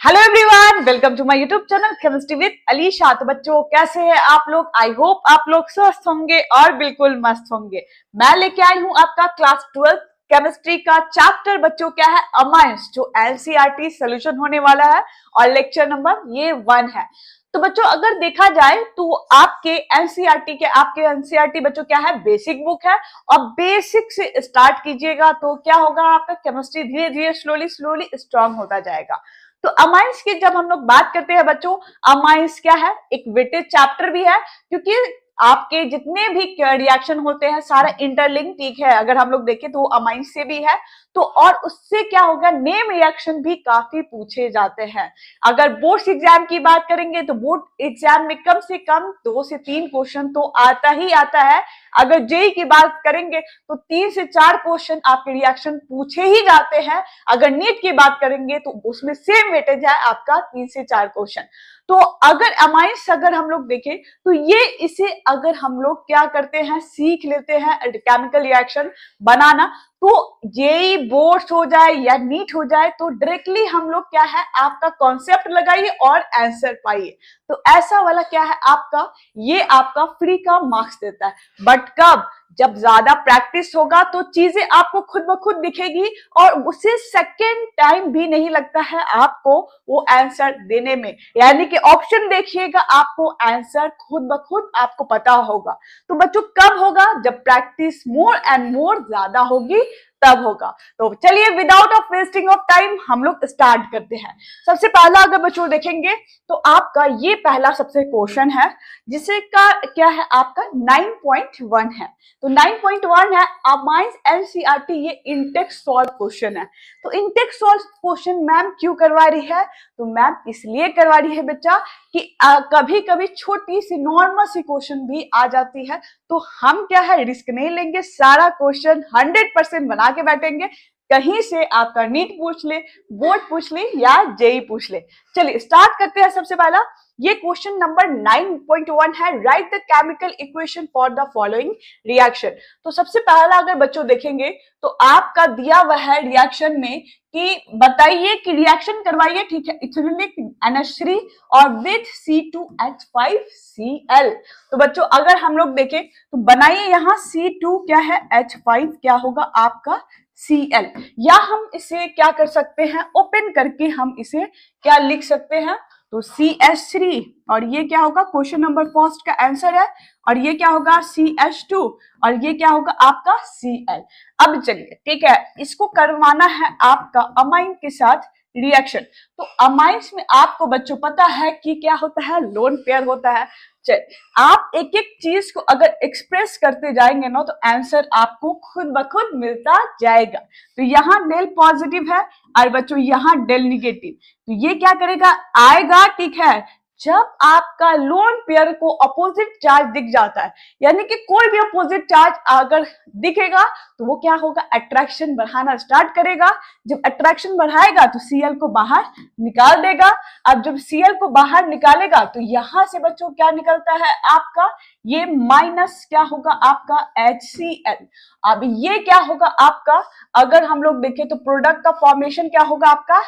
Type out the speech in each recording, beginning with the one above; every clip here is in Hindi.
Hello everyone, welcome to my YouTube channel chemistry with Alisha. तो बच्चों कैसे हैं आप लोग? आई होप आप लोग स्वस्थ होंगे और बिल्कुल मस्त होंगे। मैं लेके आई हूं आपका क्लास 12 केमिस्ट्री का चैप्टर बच्चों क्या है, अमाइंस, जो एनसीईआरटी सोल्यूशन होने वाला है और लेक्चर नंबर ये 1 है। तो बच्चों अगर देखा जाए तो आपके एनसीईआरटी बच्चों क्या है, बेसिक बुक है और बेसिक से स्टार्ट कीजिएगा तो क्या होगा, आपका केमिस्ट्री धीरे धीरे स्लोली स्ट्रांग होता जाएगा। तो अमाइंस की जब हम लोग बात करते हैं बच्चों, अमाइंस क्या है, एक वेटेज चैप्टर भी है क्योंकि आपके जितने भी रिएक्शन होते हैं सारा इंटरलिंक, ठीक है। अगर हम लोग देखें तो अमाइंस से भी है तो, और उससे क्या होगा, नेम रिएक्शन भी काफी पूछे जाते हैं। अगर बोर्ड एग्जाम की बात करेंगे तो बोर्ड एग्जाम में कम से कम 2 से 3 क्वेश्चन तो आता ही आता है। अगर जेई की बात करेंगे तो 3 से 4 क्वेश्चन आपके रिएक्शन पूछे ही जाते हैं। अगर नीट की बात करेंगे तो उसमें सेम वेटेज है आपका 3 से 4 क्वेश्चन। तो अगर अमाइंस अगर हम लोग देखें तो ये इसे अगर हम लोग क्या करते हैं, सीख लेते हैं केमिकल रिएक्शन बनाना, तो जेई बोर्ड्स हो जाए या नीट हो जाए तो डायरेक्टली हम लोग क्या है, आपका कॉन्सेप्ट लगाइए और आंसर पाइए। तो ऐसा वाला क्या है आपका, ये आपका फ्री का मार्क्स देता है। बट कब, जब ज्यादा प्रैक्टिस होगा तो चीजें आपको खुद ब खुद दिखेगी और उसे सेकेंड टाइम भी नहीं लगता है आपको वो आंसर देने में। यानी कि ऑप्शन देखिएगा, आपको आंसर खुद ब खुद आपको पता होगा। तो बच्चों कब होगा, जब प्रैक्टिस मोर एंड मोर ज्यादा होगी तब होगा। तो चलिए without of wasting of time हम लोग स्टार्ट करते हैं। सबसे पहला अगर बच्चों देखेंगे तो आपका ये पहला सबसे क्वेश्चन है जिसे का क्या है, आपका 9.1 है। तो 9.1 है अमाइंस एनसीईआरटी, ये इंटेक्स सॉल्व क्वेश्चन है। तो इंटेक्स सॉल्व क्वेश्चन मैम क्यों करवा रही है? तो मैम इसलिए करवा रही है बच्चा कि कभी कभी छोटी सी नॉर्मल सी क्वेश्चन भी आ जाती है, तो हम क्या है, रिस्क नहीं लेंगे, सारा क्वेश्चन 100% बना के बैठेंगे। कहीं से आपका नीट पूछ ले, बोर्ड पूछ ले या जेई पूछ ले। चलिए स्टार्ट करते हैं। सबसे पहला ये क्वेश्चन नंबर 9.1 है, right the chemical equation for the following reaction. तो सबसे पहला अगर बच्चों देखेंगे तो आपका दिया हुआ है रिएक्शन में कि बताइए कि रिएक्शन करवाइए, ठीक है, इथेनॉलिक NH3 और विद C2H5Cl। तो बच्चों अगर हम लोग देखें तो बनाइए, यहाँ C2 क्या है, H5 क्या होगा आपका Cl, या हम इसे क्या कर सकते हैं, ओपन करके हम इसे क्या लिख सकते हैं, तो CH3 और ये क्या होगा, क्वेश्चन नंबर फर्स्ट का आंसर है, और ये क्या होगा CH2 और ये क्या होगा आपका Cl। अब चलिए ठीक है, इसको करवाना है आपका अमाइन के साथ रिएक्शन। तो अमाइंस में आपको बच्चों पता है कि क्या होता है, लोन पेयर होता है। चल आप एक एक चीज को अगर एक्सप्रेस करते जाएंगे ना तो आंसर आपको खुद ब खुद मिलता जाएगा। तो यहाँ डेल पॉजिटिव है और बच्चों यहाँ डेल निगेटिव, तो ये क्या करेगा, आएगा, ठीक है, जब आपका लोन पेयर को अपोजिट चार्ज दिख जाता है, यानी कि कोई भी अपोजिट चार्ज अगर दिखेगा तो वो क्या होगा, अट्रैक्शन बढ़ाना स्टार्ट करेगा। जब अट्रैक्शन बढ़ाएगा तो Cl को बाहर निकाल देगा। अब जब Cl को बाहर निकालेगा तो यहां से बच्चों क्या निकलता है आपका, ये माइनस क्या होगा आपका HCl। अब ये क्या होगा आपका, अगर हम लोग देखें तो प्रोडक्ट का फॉर्मेशन क्या होगा आपका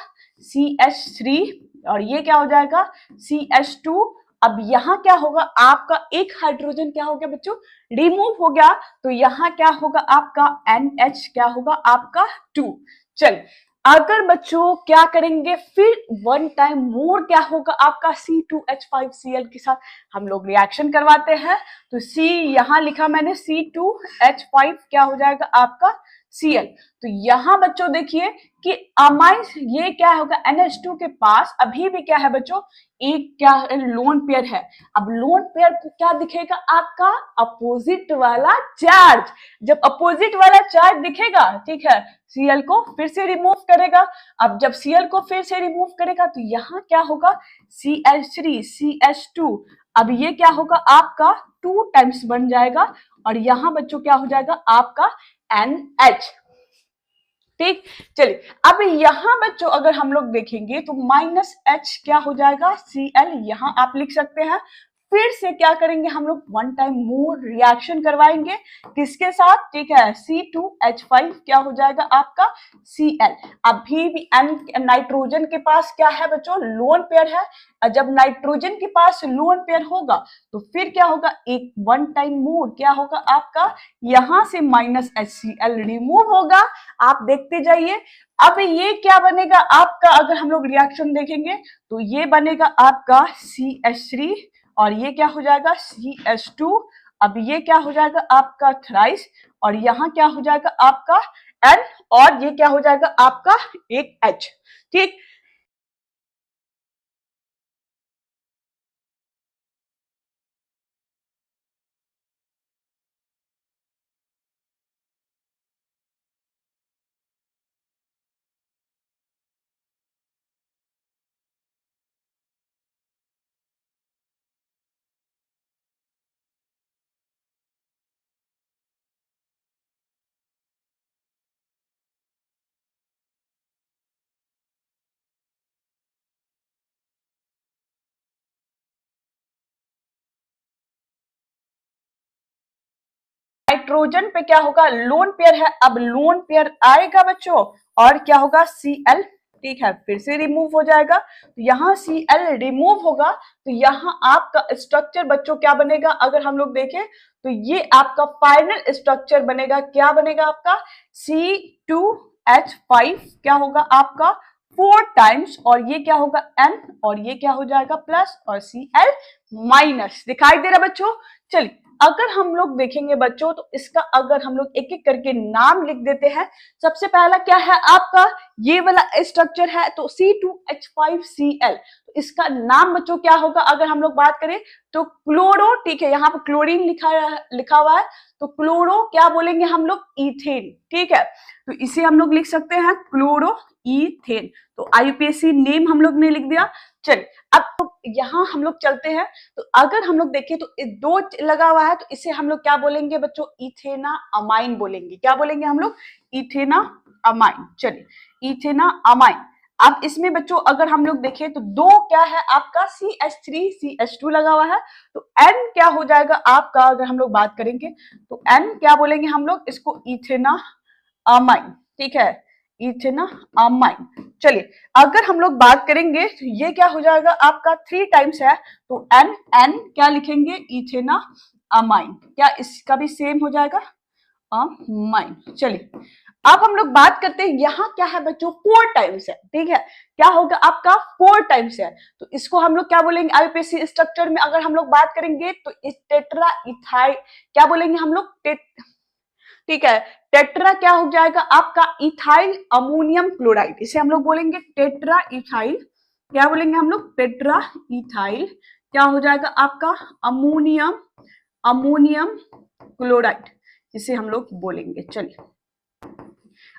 CH3 और ये क्या हो जाएगा CH2। अब यहाँ क्या होगा आपका एक हाइड्रोजन क्या हो गया बच्चों, रिमूव हो गया, तो यहाँ क्या होगा आपका NH क्या होगा आपका 2। चल अगर बच्चों क्या करेंगे, फिर 1 टाइम मोर क्या होगा आपका C2H5Cl के साथ हम लोग रिएक्शन करवाते हैं। तो C यहाँ लिखा मैंने C2H5 क्या हो जाएगा आपका Cl। तो यहाँ बच्चों देखिए कि अमाइंस ये क्या होगा, NH2 के पास अभी भी क्या है बच्चों, एक क्या लोन पेयर है। अब लोन पेयर को क्या दिखेगा आपका, अपोजिट वाला चार्ज। जब अपोजिट वाला चार्ज दिखेगा, ठीक है, Cl को फिर से रिमूव करेगा। अब जब Cl को फिर से रिमूव करेगा तो यहाँ क्या होगा CH3 CH2, अब ये क्या होगा आपका 2 टाइम्स बन जाएगा और यहाँ बच्चों क्या हो जाएगा आपका NH। ठीक, चलिए अब यहां बच्चों अगर हम लोग देखेंगे तो -H क्या हो जाएगा Cl, यहां आप लिख सकते हैं फिर से क्या करेंगे हम लोग, वन टाइम मोर रिएक्शन करवाएंगे किसके साथ, ठीक है, C2H5 क्या हो जाएगा आपका Cl। अभी भी नाइट्रोजन के पास क्या है बच्चों, लोन पेयर है, और जब नाइट्रोजन के पास लोन पेयर होगा तो फिर क्या होगा, एक वन टाइम मोर क्या होगा आपका, यहां से -HCl रिमूव होगा। आप देखते जाइए, अब ये क्या बनेगा आपका, अगर हम लोग रिएक्शन देखेंगे तो ये बनेगा आपका CH3 और ये क्या हो जाएगा CH2। अब ये क्या हो जाएगा आपका थ्राइस और यहाँ क्या हो जाएगा आपका N और ये क्या हो जाएगा आपका एक H, ठीक। नाइट्रोजन पे क्या होगा, लोन पेयर है, अब लोन पेयर आएगा बच्चों और क्या होगा Cl, ठीक है, फिर से रिमूव हो जाएगा, तो यहाँ Cl रिमूव होगा तो यहाँ आपका स्ट्रक्चर बच्चों क्या बनेगा, अगर हम लोग देखें तो ये आपका फाइनल स्ट्रक्चर बनेगा, क्या बनेगा आपका C2H5 क्या होगा आपका 4 टाइम्स और ये क्या होगा N और ये क्या हो जाएगा प्लस और Cl माइनस, दिखाई दे रहा बच्चों। चलिए अगर हम लोग देखेंगे बच्चों तो इसका अगर हम लोग एक एक करके नाम लिख देते हैं, सबसे पहला क्या है आपका, ये वाला स्ट्रक्चर है तो C2H5Cl, तो इसका नाम बच्चों क्या होगा, अगर हम लोग बात करें तो क्लोरो, ठीक है, यहाँ पर क्लोरीन लिखा हुआ है तो क्लोरो क्या बोलेंगे हम लोग, इथेन, ठीक है, तो इसे हम लोग लिख सकते हैं क्लोरो इथेन, तो IUPAC नेम हम लोग ने लिख दिया। चलिए अब तो यहाँ हम लोग चलते हैं, तो अगर हम लोग देखें तो दो लगा हुआ है तो इसे हम लोग क्या बोलेंगे बच्चों, इथेना अमाइन बोलेंगे, क्या बोलेंगे हम लोग, इथेना अमाइन। चलिए इथेना अमाइन, अब इसमें बच्चों अगर हम लोग देखें तो दो क्या है आपका CH3 CH2 लगा हुआ है, तो N क्या हो जाएगा आपका, अगर हम लोग बात करेंगे तो N क्या बोलेंगे हम लोग इसको, इथेना अमाइन, ठीक है, इथेना अमाइन। चलिए अगर हम लोग बात करेंगे तो ये क्या हो जाएगा आपका 3 टाइम्स है तो N क्या लिखेंगे, इथेना अमाइन, क्या इसका भी सेम हो जाएगा अमाइन। चलिए अब हम लोग बात करते हैं, यहाँ क्या है बच्चों 4 टाइम्स है, ठीक है, क्या होगा आपका 4 टाइम्स है, तो इसको हम लोग क्या बोलेंगे, IUPAC स्ट्रक्चर में अगर हम लोग बात करेंगे तो टेट्रा इथाइल क्या बोलेंगे हम लोग, ठीक है, टेट्रा क्या हो जाएगा आपका इथाइल अमोनियम क्लोराइड, इसे हम लोग बोलेंगे टेट्रा इथाइल, क्या बोलेंगे हम लोग, टेट्रा इथाइल क्या हो जाएगा आपका अमोनियम क्लोराइड, जिसे हम लोग बोलेंगे। चलिए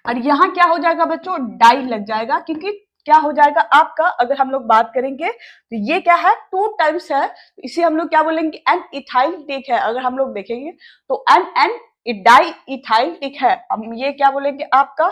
और यहाँ क्या हो जाएगा बच्चों, डाई लग जाएगा, क्योंकि क्या हो जाएगा आपका, अगर हम लोग बात करेंगे तो ये क्या है 2 टाइम्स है, तो इसे हम लोग क्या बोलेंगे, एन इथाइल, ठीक है, अगर हम लोग देखेंगे तो एन डाई इथाइल, ठीक है, हम ये क्या बोलेंगे आपका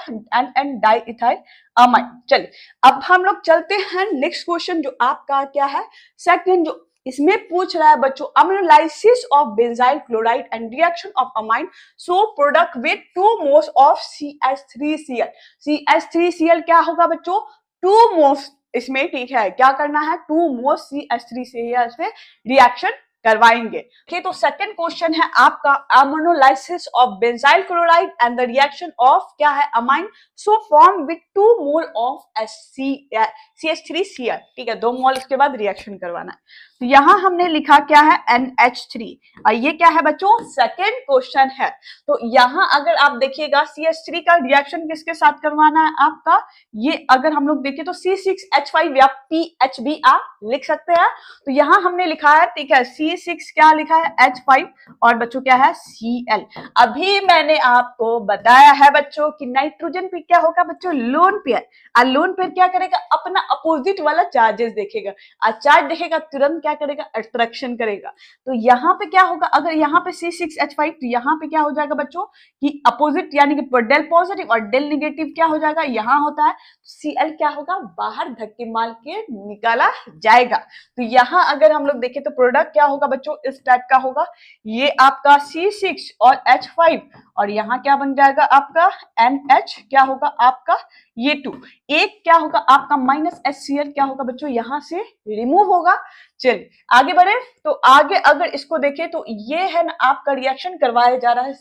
एन डाई इथाइल अमाइन। चलिए अब हम लोग चलते हैं नेक्स्ट क्वेश्चन, जो आपका क्या है सेकंड, जो इसमें पूछ रहा है बच्चों, ammonolysis of benzyl chloride and reaction of amine so product with 2 moles of CH3Cl। CH3Cl क्या होगा बच्चों, 2 मोल्स इसमें, ठीक है, क्या करना है 2 मोल्स CH3Cl से रिएक्शन करवाएंगे। ठीक, तो सेकंड क्वेश्चन है आपका, ammonolysis of benzyl chloride and the reaction of क्या है amine so form with 2 mole of CH3Cl, ठीक है, 2 मोल इसके बाद रिएक्शन करवाना है, तो यहां हमने लिखा क्या है NH3 और ये क्या है बच्चों सेकंड क्वेश्चन है, तो यहां अगर आप देखिएगा CH3 का रिएक्शन किसके साथ करवाना है आपका, ये अगर हम लोग देखें तो C6H5 या PHBr लिख सकते हैं, तो यहां हमने लिखा है, ठीक है, C6 क्या लिखा है H5 और बच्चों क्या है Cl। अभी मैंने आपको बताया है बच्चों कि नाइट्रोजन पे क्या होगा बच्चों, लोन पेयर, और लोन पेयर क्या करेगा, अपना अपोजिट वाला चार्जेस देखेगा, और चार्ज देखेगा तुरंत क्या करेगा, अट्रैक्शन करेगा, तो यहाँ पे क्या होगा, अगर यहाँ पे C6H5 तो यहाँ पे क्या हो जाएगा बच्चों कि अपोजिट, यानी कि डेल पॉजिटिव और डेल निगेटिव क्या हो जाएगा, यहाँ होता है Cl क्या होगा, बाहर धक्के मार के निकाला जाएगा, तो यहाँ अगर हम लोग देखें तो प्रोडक्ट क्या होगा होगा बच्चों, इस टाइप का होगा। ये आपका C6 और H5 और यहाँ क्या बन जाएगा आपका NH, क्या होगा आपका ये 2। एक क्या होगा आपका -HCl क्या होगा बच्चों, यहाँ से रिमूव होगा। चलिए आगे बढ़े, तो आगे अगर इसको देखें तो ये है ना आपका रिएक्शन करवाया जा रहा है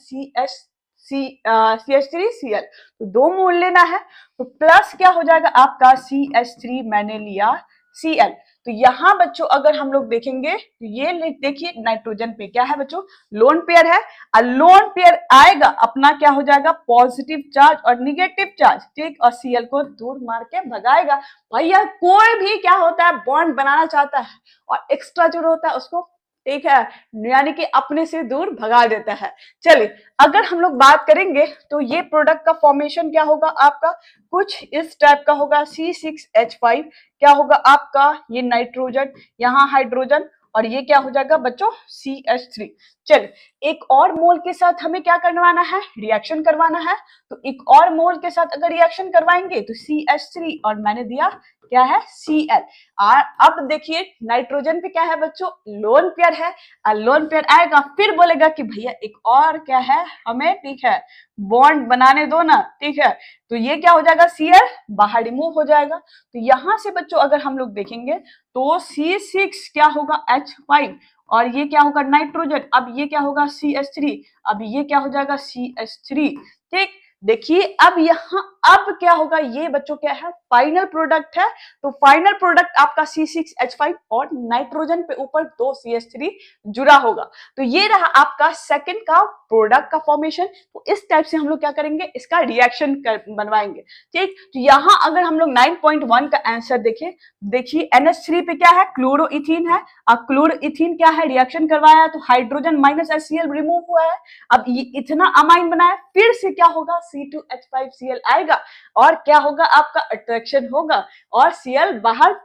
CH3Cl, तो 2 मोल लेना है, तो प्लस क्या हो जाएगा आपका CH3 मैंने लिया Cl। तो यहाँ बच्चों अगर हम लोग देखेंगे तो ये देखिए नाइट्रोजन पे क्या है बच्चों, लोन पेयर है, और लोन पेयर आएगा अपना क्या हो जाएगा पॉजिटिव चार्ज और निगेटिव चार्ज, ठीक, और Cl को दूर मार के भगाएगा। भैया कोई भी क्या होता है बॉन्ड बनाना चाहता है और एक्स्ट्रा जो होता है उसको, ठीक है, यानी कि अपने से दूर भगा देता है। चलिए अगर हम लोग बात करेंगे तो ये प्रोडक्ट का फॉर्मेशन क्या होगा आपका, कुछ इस टाइप का होगा। C6H5 क्या होगा आपका, ये नाइट्रोजन, यहाँ हाइड्रोजन, और ये क्या हो जाएगा बच्चों CH3। चलिए एक और मोल के साथ हमें क्या करवाना है, रिएक्शन करवाना है, तो एक और मोल के साथ अगर रिएक्शन करवाएंगे तो CH3 और मैंने दिया क्या है Cl। और अब देखिए नाइट्रोजन पे क्या है बच्चों, लोन पेयर है, और लोन पेयर आएगा फिर बोलेगा कि भैया एक और क्या है हमें, ठीक है, बॉन्ड बनाने दो ना, ठीक है, तो ये क्या हो जाएगा Cl बाहर रिमूव हो जाएगा। तो यहां से बच्चों अगर हम लोग देखेंगे तो C6 क्या होगा H5 और ये क्या होगा नाइट्रोजन, अब ये क्या होगा CH3, अब ये क्या हो जाएगा CH3, ठीक। देखिए अब यहाँ अब क्या होगा, ये बच्चों क्या है फाइनल प्रोडक्ट है, तो फाइनल प्रोडक्ट आपका C6H5 और नाइट्रोजन पे ऊपर 2 CH3 जुड़ा होगा। तो ये रहा आपका सेकंड का प्रोडक्ट का फॉर्मेशन। तो इस टाइप से हम लोग क्या करेंगे, इसका रिएक्शन बनवाएंगे, ठीक। तो यहाँ अगर हम लोग 9.1 का आंसर देखें, देखिए NH3 पे क्या है क्लोरोइथीन है, अब क्लोरोइथीन क्या है रिएक्शन करवाया है, तो हाइड्रोजन -HCl रिमूव हुआ है, अब ये इतना अमाइन बनाया, फिर से क्या होगा C2H5Cl आएगा और क्या होगा आपका अट्रैक्शन होगा और Cl बाहर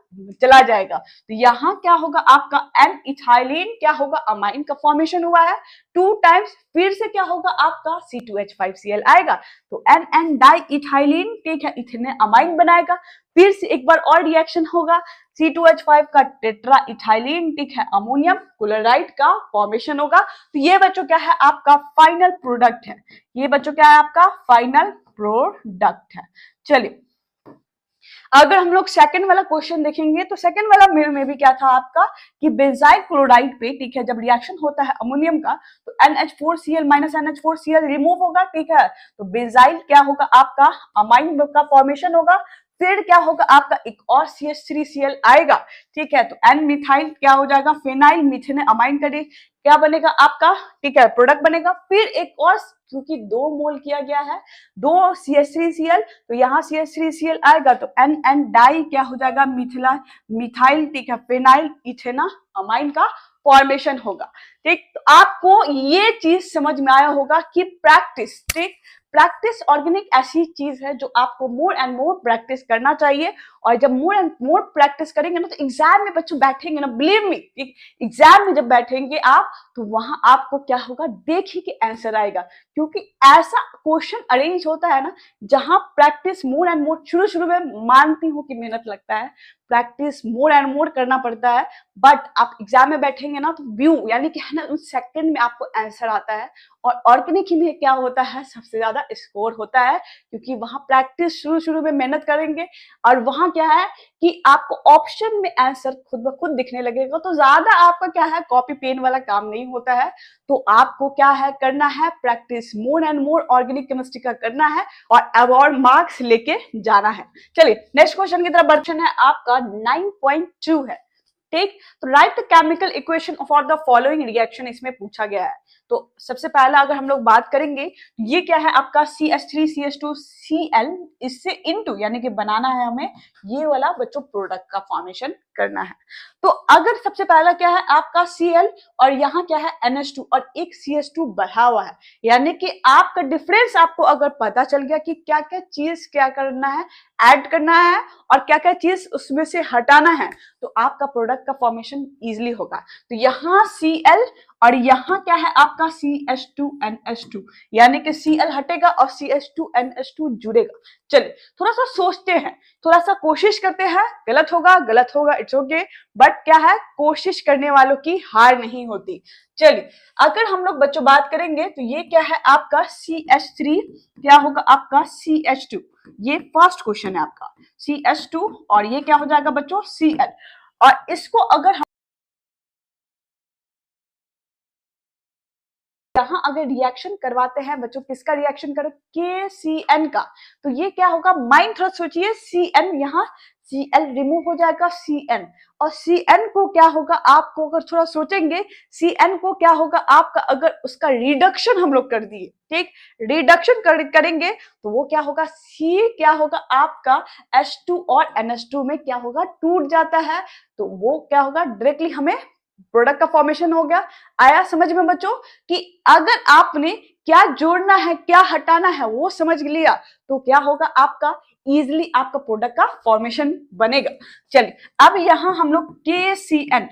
चला जाएगा। तो यहाँ क्या होगा आपका N इथाइलिन क्या होगा अमाइन का फॉर्मेशन हुआ है 2 टाइम्स, फिर से क्या होगा आपका C2H5Cl आएगा, तो N डाई इथाइलिन, ठीक है, इथेने अमाइन बनाएगा, फिर से एक बार और रिएक्शन होगा, C2H5 का टेट्रा इथाइलिन, ठीक है, अमोनियम क्लोराइड का फॉर्मेशन होगा। तो ये बच्चों क्या है आपका फाइनल प्रोडक्ट है, ये बच्चों क्या है आपका फाइनल प्रोडक्ट है। चलिए अगर हम लोग सेकंड वाला क्वेश्चन देखेंगे तो सेकंड वाला में भी क्या था आपका कि बेंजाइल क्लोराइड पे, ठीक है, जब रिएक्शन होता है अमोनियम का तो NH4Cl NH4Cl रिमूव होगा, ठीक है, तो बेंजाइल क्या होगा आपका अमाइन का फॉर्मेशन होगा, फिर क्या होगा आपका एक और CH3Cl आएगा, ठीक है, तो N मिथाइल क्या हो जाएगा फेनाइल मिथेन अमाइन करे, क्या बनेगा आपका, ठीक है, प्रोडक्ट बनेगा, फिर एक और क्योंकि 2 मोल किया गया है 2 CH3Cl, तो यहाँ CH3Cl आएगा तो N डाई क्या हो जाएगा मिथाइल, ठीक है, फेनाइल इथेना अमाइन का फॉर्मेशन होगा, ठीक। तो आपको ये चीज समझ में आया होगा कि प्रैक्टिस, ठीक, प्रैक्टिस ऑर्गेनिक ऐसी चीज है जो आपको मोर एंड मोर प्रैक्टिस करना चाहिए, और जब मोर एंड मोर प्रैक्टिस करेंगे ना तो एग्जाम में बच्चों बैठेंगे ना, बिलीव मी, एग्जाम में जब बैठेंगे आप तो वहां आपको क्या होगा देखिए कि आंसर आएगा, क्योंकि ऐसा क्वेश्चन अरेंज होता है ना जहां प्रैक्टिस मोर एंड मोर, शुरू में मानती हूँ कि मेहनत लगता है, प्रैक्टिस मोर एंड मोर करना पड़ता है, बट आप एग्जाम में बैठेंगे ना तो व्यू यानी कि है ना उस सेकंड में आपको आंसर आता है, और ऑर्गेनिक ही में क्या होता है सबसे ज्यादा स्कोर होता है, क्योंकि वहां प्रैक्टिस शुरू में मेहनत करेंगे और वहां क्या है कि आपको ऑप्शन में आंसर खुद ब खुद दिखने लगेगा, तो ज्यादा आपका क्या है कॉपी पेन वाला काम नहीं होता है, तो आपको क्या है करना है practice more and more organic chemistry का करना है और अवार्ड मार्क्स लेके जाना है। चलिए नेक्स्ट क्वेश्चन की तरफ बढ़ते हैं, आपका 9.2 है, ठीक। तो right the chemical equation for the following reaction इसमें पूछा गया है। तो सबसे पहला अगर हम लोग बात करेंगे ये क्या है आपका CH3CH2Cl, इससे इनटू यानी कि बनाना है हमें ये वाला बच्चों प्रोडक्ट का फॉर्मेशन करना है। तो अगर सबसे पहला क्या है आपका Cl और यहाँ क्या है NH2 और एक CH2 बढ़ा हुआ है, यानी कि आपका डिफरेंस आपको अगर पता चल गया कि क्या क्या चीज क्या करना है ऐड करना है और क्या क्या चीज उसमें से हटाना है, तो आपका प्रोडक्ट का फॉर्मेशन इजीली होगा। तो यहाँ Cl और यहाँ क्या है आपका CH2NH2, यानी कि Cl हटेगा और CH2NH2 जुड़ेगा। चलिए थोड़ा सा सोचते हैं, थोड़ा सा कोशिश करते हैं, गलत होगा इट्स ओके, बट बट क्या है, कोशिश करने वालों की हार नहीं होती। चलिए अगर हम लोग बच्चों बात करेंगे तो ये क्या है आपका CH3, क्या होगा आपका CH2। ये फर्स्ट क्वेश्चन है आपका CH2 और ये क्या हो जाएगा बच्चों Cl। और इसको अगर यहाँ अगर रिएक्शन करवाते हैं बच्चों, किसका रिएक्शन करें, KCN का, तो ये क्या होगा, माइंड थोड़ा सोचिए, CN यहाँ Cl रिमूव हो जाएगा CN, और CN को क्या होगा आपको अगर थोड़ा सोचेंगे, CN को क्या होगा आपका, अगर उसका रिडक्शन हम लोग कर दिए, ठीक, रिडक्शन करेंगे तो वो क्या होगा, C क्या होगा आपका H2 और NH2 में क्या होगा, टूट जाता है, तो वो क्या होगा डायरेक्टली हमें प्रोडक्ट का फॉर्मेशन हो गया। आया समझ में बच्चों कि अगर आपने क्या जोड़ना है क्या हटाना है वो समझ लिया तो क्या होगा आपका, इजिली आपका प्रोडक्ट का फॉर्मेशन बनेगा। चलिए अब यहाँ हम लोग KCN,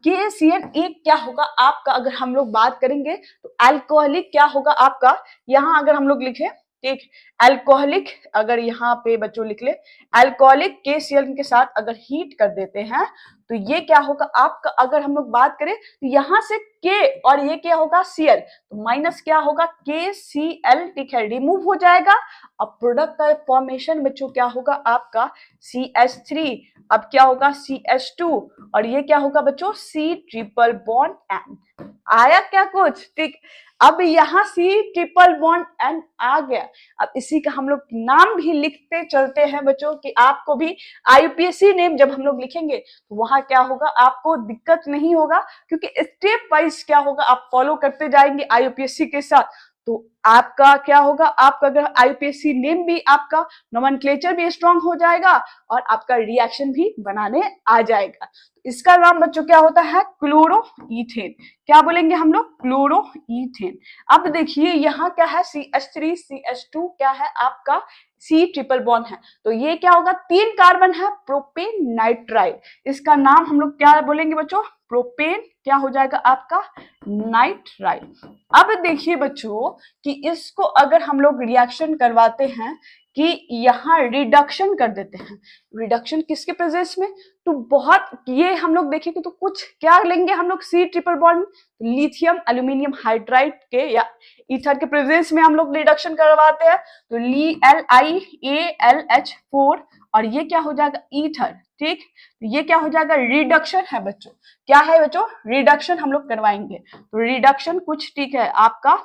KCN एक क्या होगा आपका, अगर हम लोग बात करेंगे तो अल्कोहलिक क्या होगा आपका, यहाँ अगर हम लोग लिखे, ठीक, अल्कोहलिक, अगर यहाँ पे बच्चों लिख ले अल्कोहलिक KCl के साथ अगर हीट कर देते हैं तो ये क्या होगा आपका, अगर हम लोग बात करें तो यहां से K और ये क्या होगा Cl, तो माइनस क्या होगा KCl, ठीक है, रिमूव हो जाएगा। अब प्रोडक्ट का फॉर्मेशन बच्चों क्या होगा आपका CH3, अब क्या होगा CH2 और ये क्या होगा बच्चों C ट्रिपल बॉन्ड N। आया क्या कुछ, ठीक, अब यहाँ C ट्रिपल बॉन्ड N आ गया। अब इसी का हम लोग नाम भी लिखते चलते हैं बच्चों कि आपको भी IUPAC नेम जब हम लोग लिखेंगे तो वहां क्या होगा आपको दिक्कत नहीं होगा, क्योंकि स्टेप वाइज क्या होगा आप फॉलो करते जाएंगे IUPAC के साथ, तो आपका क्या होगा, आपका अगर IUPAC नेम भी आपका नोमेनक्लेचर भी स्ट्रांग हो जाएगा और आपका रिएक्शन भी बनाने आ जाएगा। इसका नाम बच्चों क्या होता है, क्लोरोईथेन। क्या बोलेंगे हम लोग, क्लोरोईथेन। अब देखिए यहाँ क्या है CH3 CH2 क्या है आपका C ट्रिपल बॉन्ड है, तो ये क्या होगा, 3 कार्बन है, प्रोपेन नाइट्राइल, इसका नाम हम लोग क्या बोलेंगे बच्चों, प्रोपेन क्या हो जाएगा आपका नाइट्राइल। अब देखिए बच्चों कि इसको अगर हम लोग रिएक्शन करवाते हैं कि यहाँ रिडक्शन कर देते हैं, रिडक्शन किसके प्रेजेंस में, तो बहुत ये हम लोग देखेंगे तो कुछ क्या लेंगे हम लोग C triple bond lithium aluminium hydride के या ईथर के प्रेजेंस में हम लोग रिडक्शन करवाते हैं, तो LiAlH4 और ये क्या हो जाएगा ईथर, ठीक, ये क्या हो जाएगा रिडक्शन है बच्चों, क्या है बच्चों, रिडक्शन हम लोग करवाएंगे, तो रिडक्शन कुछ ठीक है आपका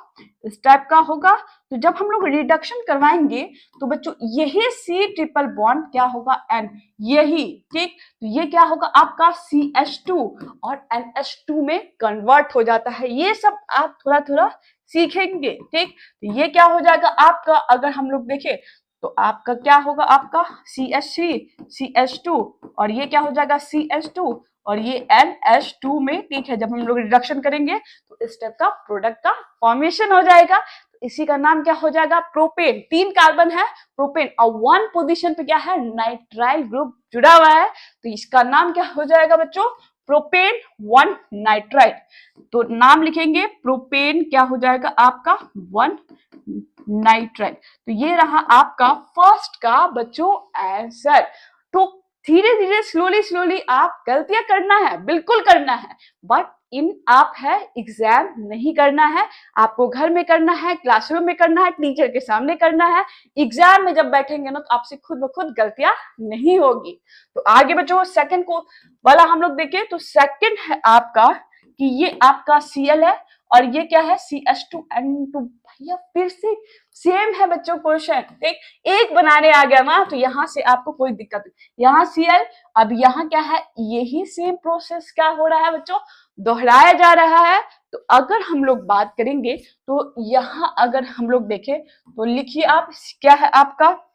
इस टाइप का होगा। तो जब हम लोग रिडक्शन करवाएंगे तो बच्चों यही C ट्रिपल बॉन्ड क्या होगा N, यही, ठीक, तो ये क्या होगा आपका CH2 और NH2 में कन्वर्ट हो जाता है। ये सब आप थोड़ा थोड़ा सीखेंगे, ठीक, तो ये क्या हो जाएगा आपका, अगर हम लोग देखें तो आपका क्या होगा आपका CH3 CH2 और ये क्या हो जाएगा CH2 और ये NH2 में, ठीक है, जब हम लोग रिडक्शन करेंगे तो इस टाइप का प्रोडक्ट का फॉर्मेशन हो जाएगा। तो इसी का नाम क्या हो जाएगा, प्रोपेन, 3 कार्बन है प्रोपेन और 1 पोजीशन पे क्या है नाइट्राइल ग्रुप जुड़ा हुआ है, तो इसका नाम क्या हो जाएगा बच्चों, प्रोपेन 1 नाइट्राइल। तो नाम लिखेंगे प्रोपेन क्या हो जाएगा आपका 1 नाइट्राइल। तो ये रहा आपका फर्स्ट का बच्चों आंसर। तो धीरे धीरे स्लोली आप गलतियां करना है, बिल्कुल करना है, बट इन आप है एग्जाम नहीं करना है, आपको घर में करना है, क्लासरूम में करना है, टीचर के सामने करना है। एग्जाम में जब बैठेंगे ना तो आपसे खुद ब खुद गलतियां नहीं होगी। तो आगे बच्चों सेकंड को वाला हम लोग देखें तो सेकंड है आपका कि ये आपका Cl है और ये क्या है CH2N2। भैया फिर से सेम है बच्चों क्वेश्चन, ठीक, एक बनाने आ गया ना तो यहाँ से आपको कोई दिक्कत नहीं, यहाँ Cl, अब यहाँ क्या है, यही सेम प्रोसेस क्या हो रहा है बच्चों, दोहराया जा रहा है। तो अगर हम लोग बात करेंगे तो यहाँ अगर हम लोग देखें तो लिखिए आप क्या है आपका,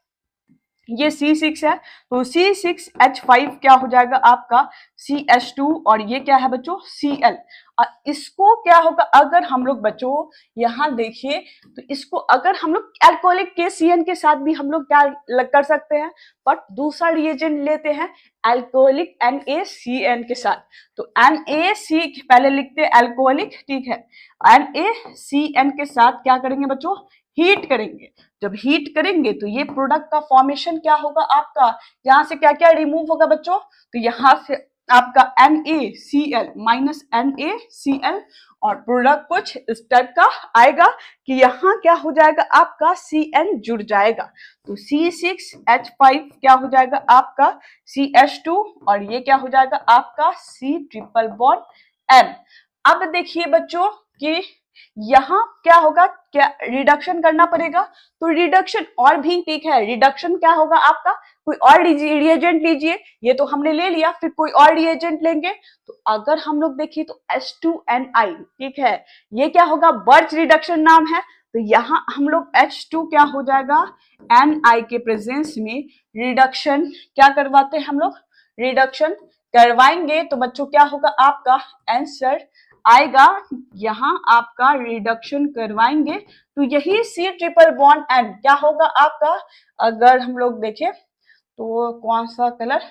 ये C6 है तो C6H5 क्या हो जाएगा आपका CH2 और ये क्या है बच्चों Cl। और इसको क्या होगा अगर हम लोग बच्चों यहाँ देखिए तो इसको अगर हम लोग अल्कोहलिक KCN के साथ भी हम लोग क्या कर सकते हैं, बट दूसरा रिएजेंट लेते हैं अल्कोहलिक NaCN के साथ। तो NaC पहले लिखते हैं अल्कोहलिक, ठीक है, NaCN के साथ क्या करेंगे बच्चों, हीट करेंगे। जब हीट करेंगे तो ये प्रोडक्ट का फॉर्मेशन क्या होगा आपका, यहाँ से क्या क्या रिमूव होगा बच्चों, तो यहाँ से आपका NaCl माइनस NaCl, और प्रोडक्ट कुछ इस टाइप का आएगा कि यहाँ क्या हो जाएगा आपका Cn जुड़ जाएगा, तो C6H5 क्या हो जाएगा आपका CH2, और ये क्या हो जाएगा आपका C ट्रिपल बॉन्ड N। अब देखिए बच्चों कि यहाँ क्या होगा, क्या रिडक्शन करना पड़ेगा, तो रिडक्शन और भी ठीक है, रिडक्शन क्या होगा आपका, कोई और रिएजेंट लीजिए, ये तो हमने ले लिया, फिर कोई और रिएजेंट लेंगे, तो अगर हम लोग देखिए तो H2Ni, ठीक है, ये क्या होगा, बर्च रिडक्शन नाम है, तो यहाँ हम लोग H2 क्या हो जाएगा, Ni के प्रेजेंस में रिडक्शन क्या करवाते हैं हम लोग, रिडक्शन करवाएंगे, तो बच्चों क्या होगा आपका आंसर आएगा, यहाँ आपका रिडक्शन करवाएंगे तो यही C ट्रिपल बॉन्ड N क्या होगा आपका, अगर हम लोग देखें तो कौन सा कलर,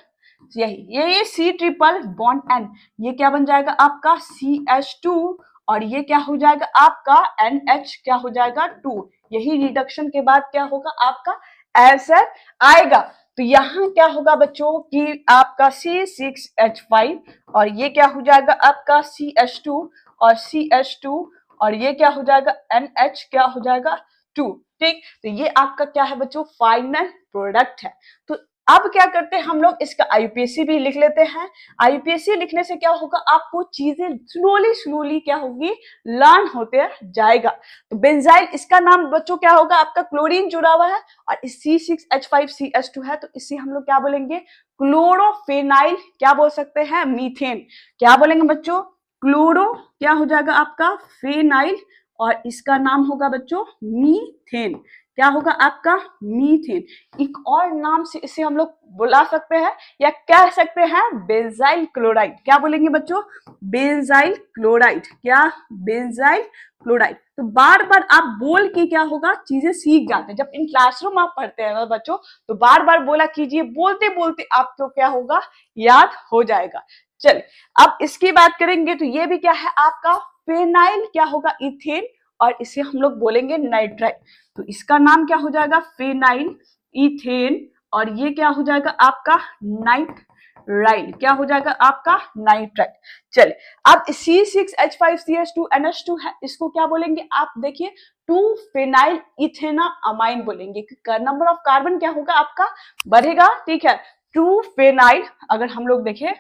यही C ट्रिपल बॉन्ड N, ये क्या बन जाएगा आपका CH2, और ये क्या हो जाएगा आपका NH क्या हो जाएगा 2, यही रिडक्शन के बाद क्या होगा आपका आंसर आएगा। तो यहाँ क्या होगा बच्चों कि आपका C6H5, और ये क्या हो जाएगा आपका CH2 और CH2, और ये क्या हो जाएगा NH क्या हो जाएगा 2, ठीक, तो ये आपका क्या है बच्चों फाइनल प्रोडक्ट है। तो अब क्या करते हैं हम लोग, इसका IUPAC भी लिख लेते हैं। IUPAC लिखने से क्या होगा, आपको चीजें स्लोली स्लोली क्या होगी, लर्न होते जाएगा। तो बेंजाइल, इसका नाम बच्चों क्या होगा आपका, क्लोरीन जुड़ा हुआ है, और इस C6H5CH2 है, तो इसे हम लोग क्या बोलेंगे, क्लोरोफेनाइल, क्या बोल सकते हैं, मीथेन, क्या बोलेंगे बच्चों, क्लोरो क्या हो जाएगा आपका फेनाइल, और इसका नाम होगा बच्चों मीथेन, क्या होगा आपका मीथेन। एक और नाम से इसे हम लोग बुला सकते हैं या कह सकते हैं बेंजाइल क्लोराइड, क्या बोलेंगे बच्चों, बेंजाइल क्लोराइड, क्या बेंजाइल क्लोराइड। तो बार बार आप बोल के क्या होगा चीजें सीख जाते हैं, जब इन क्लासरूम आप पढ़ते हैं ना बच्चों, तो बार बार बोला कीजिए, बोलते बोलते आपको क्या होगा, याद हो जाएगा। चलिए अब इसकी बात करेंगे, तो ये भी क्या है आपका फेनाइल क्या होगा इथेन, और इसे हम लोग बोलेंगे नाइट्राइल, तो इसका नाम क्या हो जाएगा फेनाइल इथेन, और ये क्या हो जाएगा आपका नाइट्राइल, क्या हो जाएगा आपका नाइट्राइल। चलिए अब C6H5CH2NH2 है, इसको क्या बोलेंगे आप देखिए, 2 फेनाइल इथेना अमाइन बोलेंगे, नंबर ऑफ कार्बन क्या होगा आपका बढ़ेगा, ठीक है, 2 फेनाइल, अगर हम लोग देखें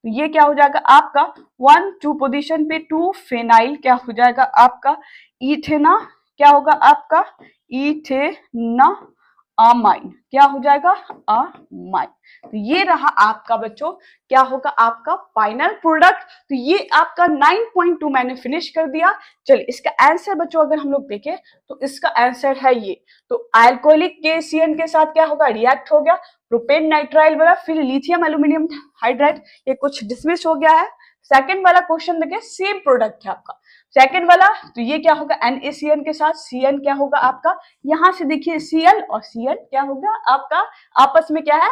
तो ये क्या हो जाएगा आपका 1-2 पोजीशन पे 2 फेनाइल क्या हो जाएगा आपका इथेना, क्या होगा आपका इथेना अमाइन, क्या हो जाएगा अमाइन। तो ये रहा आपका बच्चों क्या होगा आपका फाइनल प्रोडक्ट। तो ये आपका 9.2 मैंने फिनिश कर दिया। चलिए इसका आंसर बच्चों अगर हम लोग देखें तो इसका आंसर है ये, तो अल्कोहलिक KCN के साथ क्या होगा रिएक्ट हो गया, प्रोपेन नाइट्राइल वाला, फिर लिथियम एल्यूमिनियम हाइड्राइड, ये कुछ डिसमिस हो गया है। सेकंड वाला क्वेश्चन देखिए सेम प्रोडक्ट है आपका, सेकंड वाला तो ये क्या होगा NaCN के साथ Cn क्या होगा आपका, यहां से देखिए Cl और Cn क्या होगा आपका आपस में क्या है,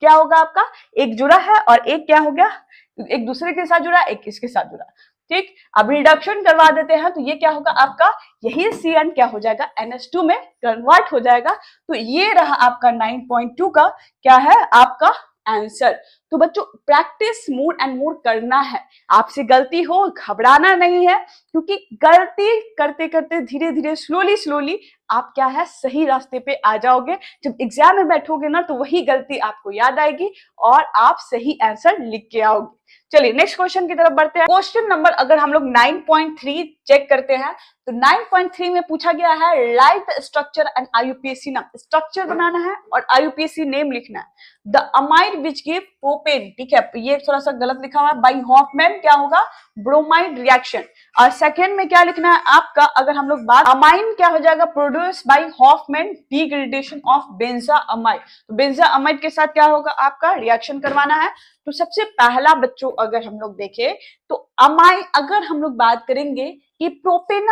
क्या होगा आपका एक जुड़ा है और एक क्या हो गया एक दूसरे के साथ जुड़ा, एक इसके साथ जुड़ा, ठीक। अब रिडक्शन करवा देते हैं तो ये क्या होगा आपका यही Cn क्या हो जाएगा NH2 में कन्वर्ट हो जाएगा। तो ये रहा आपका 9.2 का क्या है आपका आंसर। तो बच्चों प्रैक्टिस मोर एंड मोर करना है, आपसे गलती हो घबराना नहीं है, क्योंकि गलती करते करते धीरे धीरे स्लोली आप क्या है सही रास्ते पे आ जाओगे। जब एग्जाम में बैठोगे ना तो वही गलती आपको याद आएगी और आप सही आंसर लिख के आओगे। चलिए नेक्स्ट क्वेश्चन की तरफ बढ़ते हैं। क्वेश्चन नंबर अगर हम लोग 9.3 चेक करते हैं तो 9.3 में पूछा गया है राइट स्ट्रक्चर एंड IUPAC नाम, स्ट्रक्चर बनाना है और IUPAC नेम लिखना है। The amide which give propane, ठीक है ये थोड़ा सा गलत लिखा हुआ है, बाय हॉफमैन क्या होगा ब्रोमाइड रिएक्शन। और सेकंड में क्या लिखना है आपका, अगर हम लोग बात अमाइन क्या हो जाएगा produce by Hofmann degradation of benzamide, तो बेंजा अमाइड के साथ क्या होगा आपका रिएक्शन करवाना है। तो सबसे पहला बच्चों अगर हम लोग देखें तो अमाइन, अगर हम लोग बात करेंगे कि प्रोपेन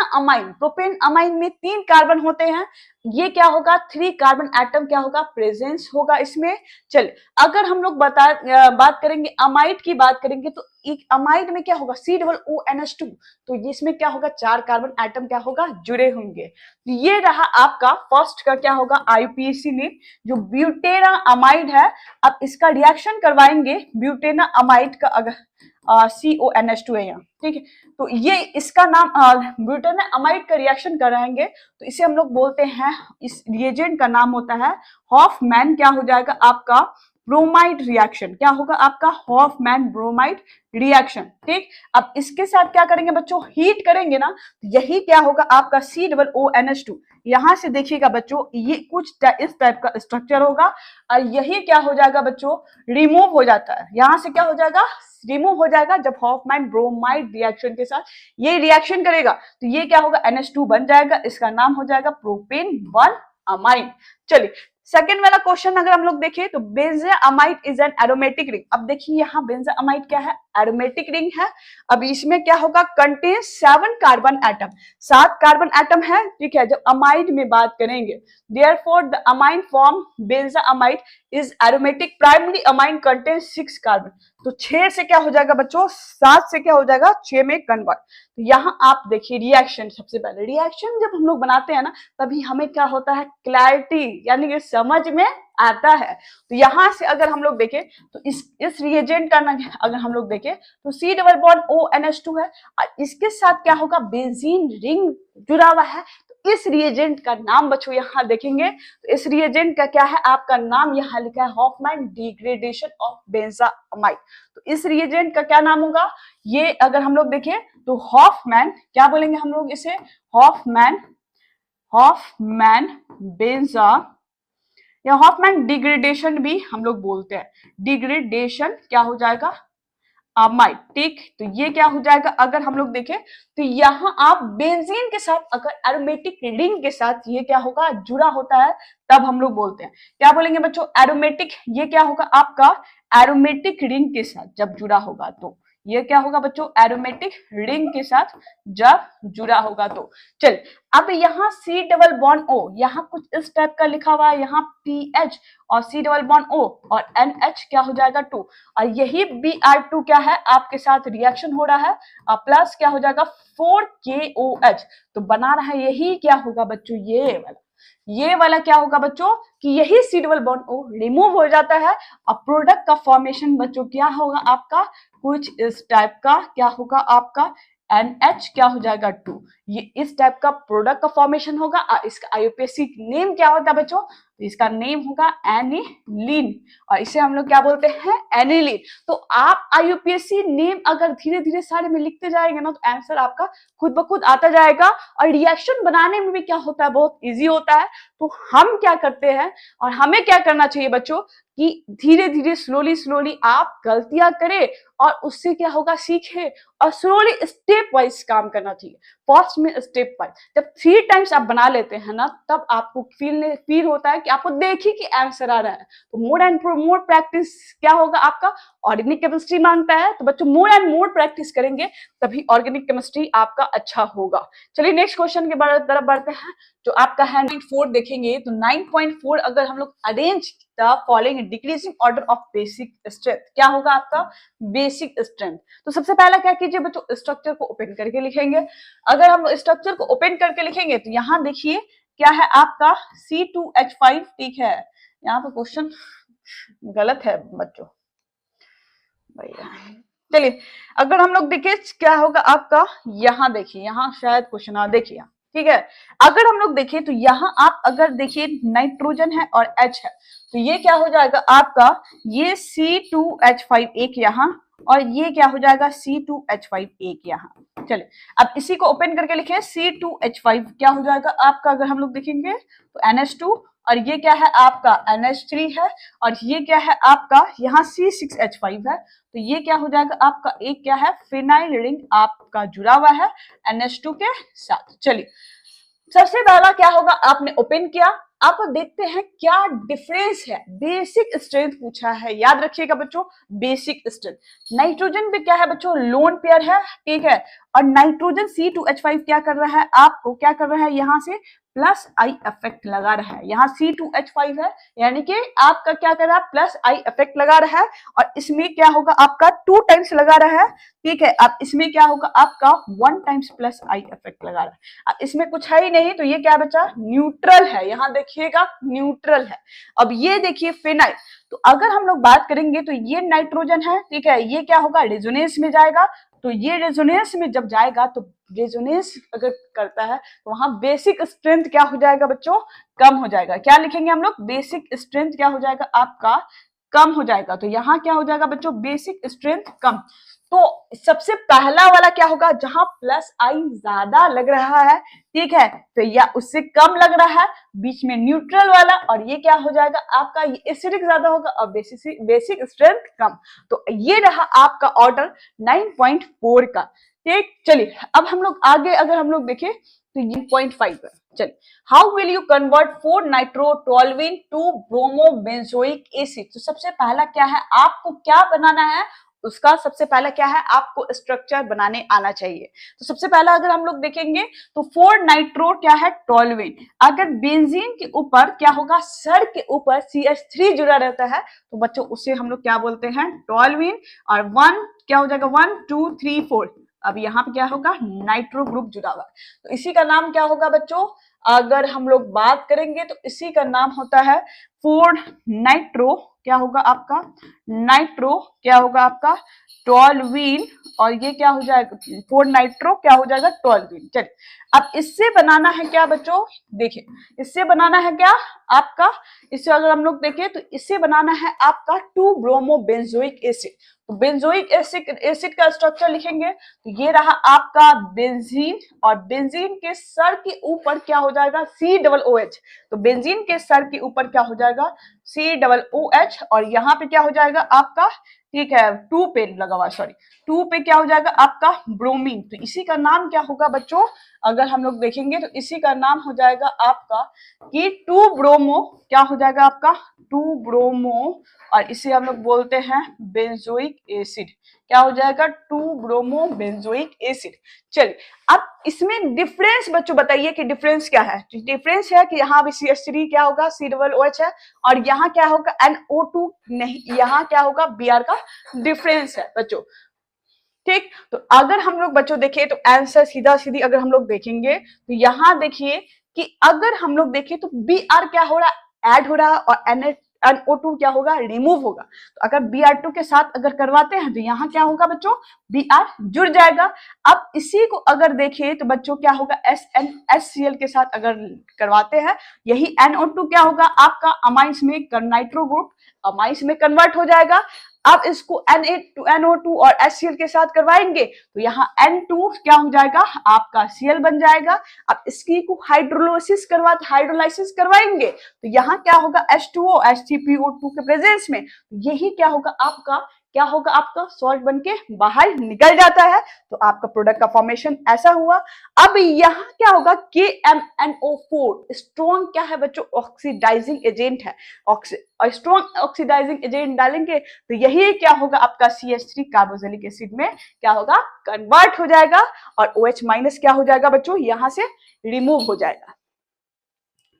अमाइन में 3 कार्बन होते हैं, ये क्या होगा 3 कार्बन एटम क्या होगा प्रेजेंस होगा इसमें। चलिए अगर हम लोग बात करेंगे अमाइड की बात करेंगे तो एक अमाइड में क्या होगा COONH2, तो इसमें क्या होगा 4 कार्बन एटम क्या होगा जुड़े होंगे। तो ये रहा आपका फर्स्ट का क्या होगा IUPAC नेम जो ब्यूटेना अमाइड है। अब इसका रिएक्शन करवाएंगे ब्यूटेना अमाइड का, अगर CONH2 है यहाँ, ठीक है, तो ये इसका नाम ब्यूटेना अमाइड का रिएक्शन कराएंगे तो इसे हम लोग बोलते हैं, इस रिएजेंट का नाम होता है हॉफमैन क्या हो जाएगा आपका ब्रोमाइड रिएक्शन, क्या होगा आपका हॉफमैन ब्रोमाइड रिएक्शन। ठीक, अब इसके साथ क्या करेंगे बच्चों, हीट करेंगे ना, यही क्या होगा आपका COONH2। यहां से देखिएगा बच्चों ये कुछ इस टाइप का स्ट्रक्चर होगा और यही क्या हो जाएगा बच्चों रिमूव हो जाता है, यहां से क्या हो जाएगा रिमूव हो जाएगा जब हॉफमैन ब्रोमाइड रिएक्शन के साथ ये रिएक्शन करेगा तो ये क्या होगा NH2 बन जाएगा, इसका नाम हो जाएगा प्रोपेन 1 अमाइन। चलिए सेकेंड वाला क्वेश्चन अगर हम लोग देखें तो benzamide is an aromatic ring. अब देखिए यहाँ बेंजामाइड क्या है, एरोमेटिक रिंग है। अब इसमें क्या होगा contain 7 carbon atom, 7 carbon atom है, ठीक है। जब अमाइड में बात करेंगे therefore the amine form benzamide is aromatic, primary amine contain 6 carbon, तो 6 से क्या हो जाएगा बच्चों 7 से क्या हो जाएगा 6 में कन्वर्ट। तो यहाँ आप देखिए रिएक्शन, सबसे पहले रिएक्शन जब हम लोग बनाते हैं ना तभी हमें क्या होता है क्लैरिटी, यानी कि समझ में आता है। तो यहाँ से अगर हम लोग देखें तो इस रिएजेंट का ना अगर हम लोग देखें तो C डबल बॉन्ड ONH2 है और इसके साथ क्या होगा बेंजीन रिंग जुड़ा हुआ है। तो इस रिएजेंट का नाम बच्चों यहाँ देखेंगे तो इस रिएजेंट का क्या है आपका नाम यहाँ लिखा है हॉफमैन डिग्रेडेशन ऑफ बेंजामाइड। तो इस रिएजेंट का क्या नाम होगा, ये अगर हम लोग देखें तो हॉफमैन क्या बोलेंगे हम लोग इसे, हॉफमैन बेंजा या हॉफमैन डिग्रेडेशन भी हम लोग बोलते हैं, डिग्रेडेशन क्या हो जाएगा अमाइड। ठीक, तो ये क्या हो जाएगा अगर हम लोग देखें तो यहाँ आप बेंजीन के साथ अगर एरोमेटिक रिंग के साथ ये क्या होगा जुड़ा होता है तब हम लोग बोलते हैं, क्या बोलेंगे बच्चों एरोमेटिक, ये क्या होगा आपका एरोमेटिक रिंग के साथ जब जुड़ा होगा तो ये क्या होगा बच्चों एरोमेटिक रिंग के साथ जब जुड़ा होगा तो। चल अब यहाँ C डबल बॉन्ड O यहाँ कुछ इस टाइप का लिखा हुआ है, यहाँ PH और C डबल बॉन्ड O और NH क्या हो जाएगा 2 और यही Br2 क्या है आपके साथ रिएक्शन हो रहा है और प्लस क्या हो जाएगा 4KOH, तो बना रहा है यही क्या होगा बच्चों ये वाला क्या होगा बच्चों कि यही C double bond O remove हो जाता है और प्रोडक्ट का फॉर्मेशन बच्चों क्या होगा आपका कुछ इस टाइप का क्या होगा आपका NH क्या हो जाएगा 2, ये इस टाइप का प्रोडक्ट का फॉर्मेशन होगा। इसका IUPAC नेम क्या होता है बच्चों, तो इसका नेम होगा एनिलीन और इसे हम लोग क्या बोलते हैं एनिलीन। तो आप IUPAC नेम अगर धीरे धीरे सारे में लिखते जाएंगे ना तो आंसर आपका खुद ब खुद आता जाएगा और रिएक्शन बनाने में भी क्या होता है बहुत इजी होता है। तो हम क्या करते हैं और हमें क्या करना चाहिए बच्चों कि धीरे धीरे स्लोली आप गलतियां करें और उससे क्या होगा सीखे और स्लोली स्टेप वाइज काम करना चाहिए। फर्स्ट में स्टेप वाइज जब 3 टाइम्स आप बना लेते हैं ना तब आपको फील होता है कि आपको देखिए कि आंसर आ रहा है। तो मोर एंड मोर प्रैक्टिस क्या होगा आपका ऑर्गेनिक केमिस्ट्री मांगता है, तो बच्चों मोर एंड मोर प्रैक्टिस करेंगे तभी ऑर्गेनिक केमिस्ट्री आपका अच्छा होगा। चलिए नेक्स्ट क्वेश्चन के तरफ बढ़ते हैं जो आपका है 9.4 देखेंगे। तो 9.4 अगर हम लोग arrange the following decreasing order of basic strength, क्या होगा आपका बेसिक स्ट्रेंथ। तो सबसे पहला क्या कीजिए बच्चों स्ट्रक्चर को ओपन करके लिखेंगे। अगर हम स्ट्रक्चर को ओपन करके लिखेंगे तो यहाँ देखिए क्या है आपका C2H5, ठीक है। यहाँ पे क्वेश्चन गलत है बच्चों भैया। चलिए अगर हम लोग देखें क्या होगा आपका, यहाँ देखिए यहाँ शायद क्वेश्चन देखिए ठीक है। अगर हम लोग देखें तो यहाँ आप अगर देखिए नाइट्रोजन है और H है तो ये क्या हो जाएगा आपका ये C2H5 एक यहाँ और ये क्या हो जाएगा C2H5 एक यहाँ। चलिए अब इसी को ओपन करके लिखे C2H5 क्या हो जाएगा आपका अगर हम लोग देखेंगे तो NH2 और ये क्या है आपका NH3 है और ये क्या है आपका यहाँ C6H5 है। तो ये क्या हो जाएगा आपका एक क्या है फिनाइल रिंग आपका जुड़ा हुआ है NH2 के साथ। चलिए सबसे पहला क्या होगा, आपने ओपन किया, आप देखते हैं क्या डिफरेंस है। बेसिक स्ट्रेंथ पूछा है, याद रखिएगा बच्चों, बेसिक स्ट्रेंथ। नाइट्रोजन पे क्या है बच्चों, लोन पेयर है, ठीक है, और नाइट्रोजन C2H5 क्या कर रहा है, आपको क्या कर रहा है, यहां से प्लस आई इफेक्ट लगा रहा है। यहाँ C2H5 है, यानी कि आपका क्या कर रहा है, प्लस आई इफेक्ट लगा रहा है, और इसमें क्या होगा, आपका 2 टाइम्स लगा रहा है, ठीक है। अब इसमें क्या होगा, आपका 1 टाइम्स प्लस आई इफेक्ट लगा रहा है। अब इसमें कुछ है ही नहीं, तो ये क्या बचा, न्यूट्रल है, यहाँ देखिएगा न्यूट्रल है। अब ये देखिए फिनाइल, तो अगर हम लोग बात करेंगे तो ये नाइट्रोजन है, ठीक है, ये क्या होगा, रेजोनेंस में जाएगा, तो ये रेजोनेंस में जब जाएगा तो रेजोनेंस अगर करता है तो वहां बेसिक स्ट्रेंथ क्या हो जाएगा बच्चों, कम हो जाएगा। क्या लिखेंगे हम लोग, बेसिक स्ट्रेंथ क्या हो जाएगा आपका, कम हो जाएगा। तो यहाँ क्या हो जाएगा बच्चों, बेसिक स्ट्रेंथ कम। तो सबसे पहला वाला क्या होगा, जहां प्लस आई ज्यादा लग रहा है, ठीक है, तो या उससे कम लग रहा है, बीच में न्यूट्रल वाला, और ये क्या हो जाएगा आपका, ये एसिडिक ज्यादा होगा और बेसिक स्ट्रेंथ कम। तो ये रहा आपका ऑर्डर 9.4 का, ठीक। चलिए अब हम लोग आगे अगर हम लोग देखें तो ये 0.5 है। चलिए, how will you convert four nitrotoluene to bromobenzoic acid. तो सबसे पहला क्या है, आपको क्या बनाना है, उसका सबसे पहला क्या है, आपको स्ट्रक्चर बनाने आना चाहिए। तो सबसे पहला अगर हम लोग देखेंगे तो 4-नाइट्रो क्या है, टोल्यूइन। अगर बेंजीन के ऊपर क्या होगा, सर के ऊपर CH3 जुड़ा रहता है, तो बच्चों उसे हम लोग क्या बोलते हैं, टोल्यूइन। और 1 क्या हो जाएगा, 1 2 3 4, अब यहाँ पे क्या होगा, नाइट्रो ग्रुप जुड़ा हुआ, तो इसी का नाम क्या होगा बच्चों, अगर हम लोग बात करेंगे तो इसी का नाम होता है 4-नाइट्रो क्या होगा आपका, नाइट्रो क्या होगा आपका, टोल्यूइन। और ये क्या हो जाएगा, 4-नाइट्रो क्या हो जाएगा, टोल्यूइन। चलिए अब इससे बनाना है क्या बच्चों, देखिए इससे बनाना है क्या आपका, इससे अगर हम लोग देखें तो इससे बनाना है आपका 2-ब्रोमोबेंजोइक एसिड। तो बेंजोइक एसिड का स्ट्रक्चर लिखेंगे तो ये रहा आपका बेंजीन, और बेंजीन के सर के ऊपर क्या हो जाएगा, COOH। तो बेंजीन के सर के ऊपर क्या हो जाएगा, COOH, और यहाँ पे क्या हो जाएगा आपका, ठीक है, 2 पे लगा हुआ, सॉरी 2 पे क्या हो जाएगा आपका, ब्रोमीन। तो इसी का नाम क्या होगा बच्चों, अगर हम लोग देखेंगे तो इसी का नाम हो जाएगा आपका कि 2 ब्रोमो क्या हो जाएगा आपका, 2 ब्रोमो, और इसे हम लोग बोलते हैं बेंजोइक एसिड। क्या हो जाएगा, 2 ब्रोमो बेंजोइक एसिड। चलिए अब इसमें डिफरेंस बच्चों बताइए कि डिफरेंस क्या है। तो डिफरेंस है कि यहाँ भी CH3 क्या होगा, COOH है, और यहाँ क्या होगा, NO2 नहीं, यहाँ क्या होगा, Br का डिफरेंस है बच्चों, ठीक। तो अगर हम लोग बच्चों देखें तो आंसर सीधा सीधी अगर हम लोग देखेंगे तो यहाँ देखिए कि अगर हम लोग देखें तो Br क्या हो रहा है, ऐड हो रहा है, और NO2 क्या होगा, रिमूव होगा। तो अगर Br2 के साथ अगर करवाते हैं तो यहाँ क्या होगा बच्चों, Br जुड़ जाएगा। अब इसी को अगर देखें तो बच्चों क्या होगा, SnHCl के साथ अगर करवाते हैं, यही NO2 क्या होगा आपका, अमाइंस में नाइट्रो ग्रुप अमाइंस में कन्वर्ट हो जाएगा। अब इसको NO2 और HCl के साथ करवाएंगे तो यहाँ N2 क्या हो जाएगा आपका, Cl बन जाएगा। अब इसकी को हाइड्रोलाइसिस करवाएंगे तो यहाँ क्या होगा, H2O H3PO2 के प्रेजेंस में, यही क्या होगा आपका सॉल्ट बनके बाहर निकल जाता है। तो आपका प्रोडक्ट का फॉर्मेशन ऐसा हुआ। अब यहाँ क्या होगा, KMNO4 स्ट्रॉन्ग क्या है बच्चों, ऑक्सीडाइजिंग एजेंट है, और स्ट्रॉन्ग ऑक्सीडाइजिंग एजेंट डालेंगे तो यही क्या होगा आपका CH3 कार्बोक्सिलिक एसिड में क्या होगा, कन्वर्ट हो जाएगा, और OH- क्या हो जाएगा बच्चों, यहाँ से रिमूव हो जाएगा,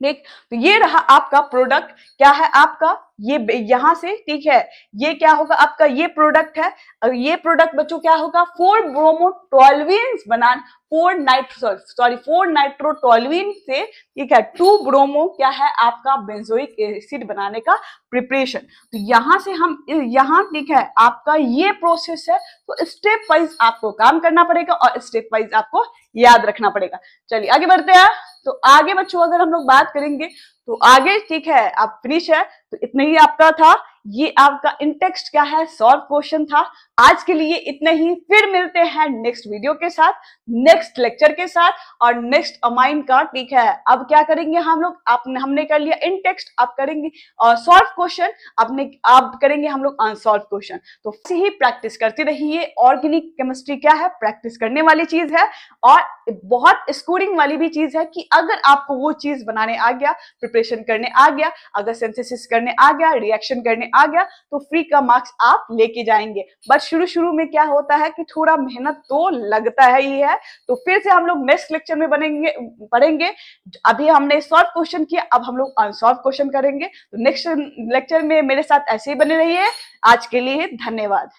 ठीक। तो ये रहा आपका प्रोडक्ट, क्या है आपका, ये यहां से, ठीक है, ये क्या होगा आपका, ये प्रोडक्ट है। और ये प्रोडक्ट बच्चों क्या होगा, 4-ब्रोमोटोल्यूइन बनाना, 4-नाइट्रोटोल्यूइन से, ठीक है, 2 ब्रोमो क्या है आपका बेंजोइक एसिड बनाने का प्रिपरेशन। तो यहां से हम यहाँ, ठीक है, आपका ये प्रोसेस है। तो स्टेप वाइज आपको काम करना पड़ेगा और स्टेप वाइज आपको याद रखना पड़ेगा। चलिए आगे बढ़ते हैं। तो आगे बच्चों अगर हम लोग बात करेंगे तो आगे, ठीक है, आप फिनिश है, तो इतना ही आपका था। ये आपका इन टेक्स्ट क्या है, सॉल्व क्वेश्चन था। आज के लिए इतना ही, फिर मिलते हैं नेक्स्ट वीडियो के साथ, नेक्स्ट लेक्चर के साथ और नेक्स्ट अमाइन का। ठीक है, अब क्या करेंगे हम लोग, हमने कर लिया इन टेक्स्ट, आप करेंगे सॉल्व क्वेश्चन, आप करेंगे हम लोग अनसॉल्व क्वेश्चन। तो ऐसे ही प्रैक्टिस करते रहिए। ऑर्गेनिक केमिस्ट्री क्या है, प्रैक्टिस करने वाली चीज है और बहुत स्कोरिंग वाली भी चीज है कि अगर आपको वो चीज बनाने आ गया, प्रिपरेशन करने आ गया, अगर सिंथेसिस करने आ गया, रिएक्शन करने आ गया, तो फ्री का मार्क्स आप लेके जाएंगे। बट शुरू शुरू में क्या होता है कि थोड़ा मेहनत तो लगता है ही है। तो फिर से हम लोग नेक्स्ट लेक्चर में पढ़ेंगे। अभी हमने सॉल्व क्वेश्चन किया, अब हम लोग अनसॉल्व क्वेश्चन करेंगे। तो नेक्स्ट लेक्चर में मेरे साथ ऐसे ही बने रहिए। आज के लिए धन्यवाद।